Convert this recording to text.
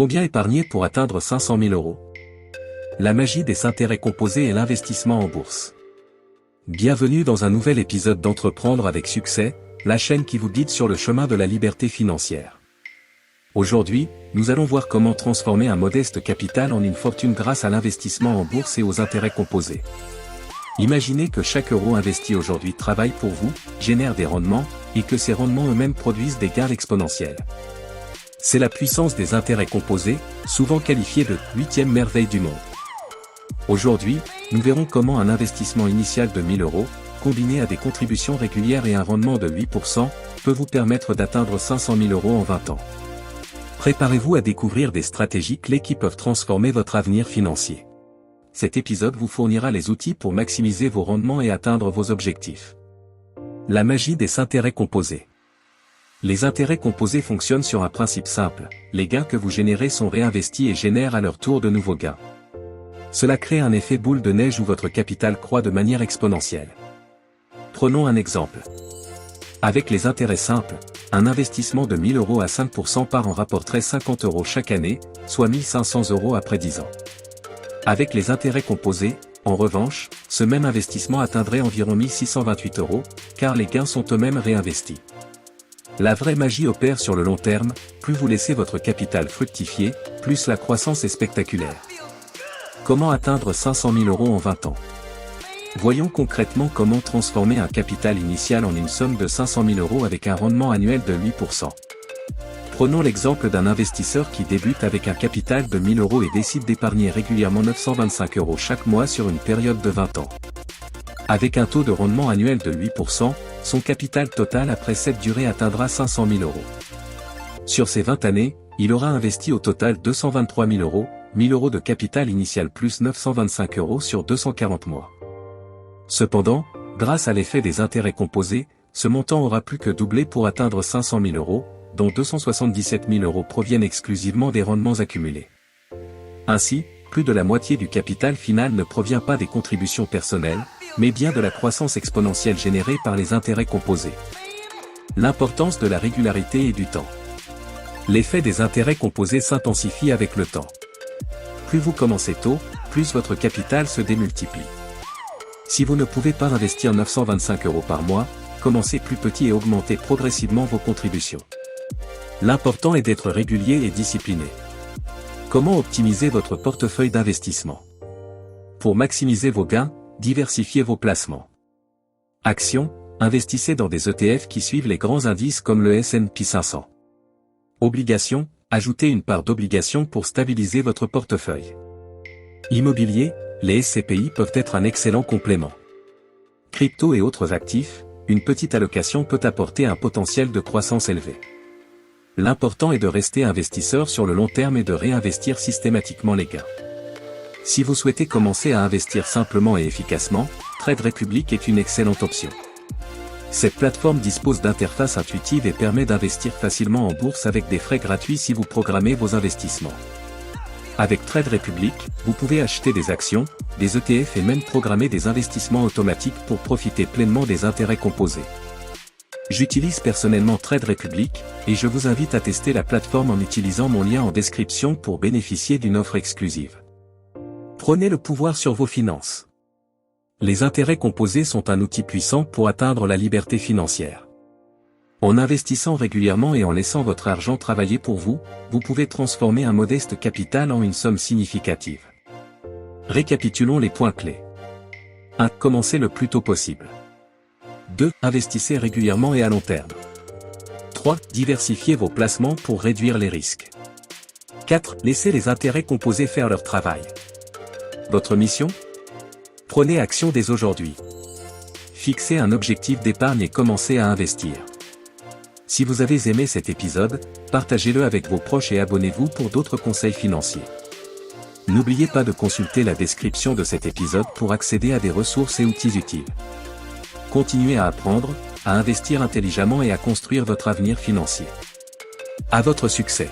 Combien épargner pour atteindre 500 000 €? La magie des intérêts composés et l'investissement en bourse. Bienvenue dans un nouvel épisode d'Entreprendre avec succès, la chaîne qui vous guide sur le chemin de la liberté financière. Aujourd'hui, nous allons voir comment transformer un modeste capital en une fortune grâce à l'investissement en bourse et aux intérêts composés. Imaginez que chaque euro investi aujourd'hui travaille pour vous, génère des rendements, et que ces rendements eux-mêmes produisent des gains exponentiels. C'est la puissance des intérêts composés, souvent qualifiée de « 8e merveille du monde ». Aujourd'hui, nous verrons comment un investissement initial de 1000 €, combiné à des contributions régulières et un rendement de 8%, peut vous permettre d'atteindre 500 000 € en 20 ans. Préparez-vous à découvrir des stratégies clés qui peuvent transformer votre avenir financier. Cet épisode vous fournira les outils pour maximiser vos rendements et atteindre vos objectifs. La magie des intérêts composés. Les intérêts composés fonctionnent sur un principe simple, les gains que vous générez sont réinvestis et génèrent à leur tour de nouveaux gains. Cela crée un effet boule de neige où votre capital croît de manière exponentielle. Prenons un exemple. Avec les intérêts simples, un investissement de 1000 € à 5% par an rapporterait 50 € chaque année, soit 1500 € après 10 ans. Avec les intérêts composés, en revanche, ce même investissement atteindrait environ 1628 €, car les gains sont eux-mêmes réinvestis. La vraie magie opère sur le long terme, plus vous laissez votre capital fructifier, plus la croissance est spectaculaire. Comment atteindre 500 000 € en 20 ans? Voyons concrètement comment transformer un capital initial en une somme de 500 000 € avec un rendement annuel de 8%. Prenons l'exemple d'un investisseur qui débute avec un capital de 1000 € et décide d'épargner régulièrement 925 € chaque mois sur une période de 20 ans. Avec un taux de rendement annuel de 8%, son capital total après cette durée atteindra 500 000 €. Sur ces 20 années, il aura investi au total 223 000 €, 1000 € de capital initial plus 925 € sur 240 mois. Cependant, grâce à l'effet des intérêts composés, ce montant aura plus que doublé pour atteindre 500 000 €, dont 277 000 € proviennent exclusivement des rendements accumulés. Ainsi, plus de la moitié du capital final ne provient pas des contributions personnelles, mais bien de la croissance exponentielle générée par les intérêts composés. L'importance de la régularité et du temps. L'effet des intérêts composés s'intensifie avec le temps. Plus vous commencez tôt, plus votre capital se démultiplie. Si vous ne pouvez pas investir 925 € par mois, commencez plus petit et augmentez progressivement vos contributions. L'important est d'être régulier et discipliné. Comment optimiser votre portefeuille d'investissement? Pour maximiser vos gains, diversifiez vos placements. Actions, investissez dans des ETF qui suivent les grands indices comme le S&P 500. Obligations, ajoutez une part d'obligations pour stabiliser votre portefeuille. Immobilier, les SCPI peuvent être un excellent complément. Crypto et autres actifs, une petite allocation peut apporter un potentiel de croissance élevé. L'important est de rester investisseur sur le long terme et de réinvestir systématiquement les gains. Si vous souhaitez commencer à investir simplement et efficacement, Trade Republic est une excellente option. Cette plateforme dispose d'interfaces intuitives et permet d'investir facilement en bourse avec des frais gratuits si vous programmez vos investissements. Avec Trade Republic, vous pouvez acheter des actions, des ETF et même programmer des investissements automatiques pour profiter pleinement des intérêts composés. J'utilise personnellement Trade Republic, et je vous invite à tester la plateforme en utilisant mon lien en description pour bénéficier d'une offre exclusive. Prenez le pouvoir sur vos finances. Les intérêts composés sont un outil puissant pour atteindre la liberté financière. En investissant régulièrement et en laissant votre argent travailler pour vous, vous pouvez transformer un modeste capital en une somme significative. Récapitulons les points clés. 1. Commencez le plus tôt possible. 2. Investissez régulièrement et à long terme. 3. Diversifiez vos placements pour réduire les risques. 4. Laissez les intérêts composés faire leur travail. Votre mission? Prenez action dès aujourd'hui. Fixez un objectif d'épargne et commencez à investir. Si vous avez aimé cet épisode, partagez-le avec vos proches et abonnez-vous pour d'autres conseils financiers. N'oubliez pas de consulter la description de cet épisode pour accéder à des ressources et outils utiles. Continuez à apprendre, à investir intelligemment et à construire votre avenir financier. À votre succès!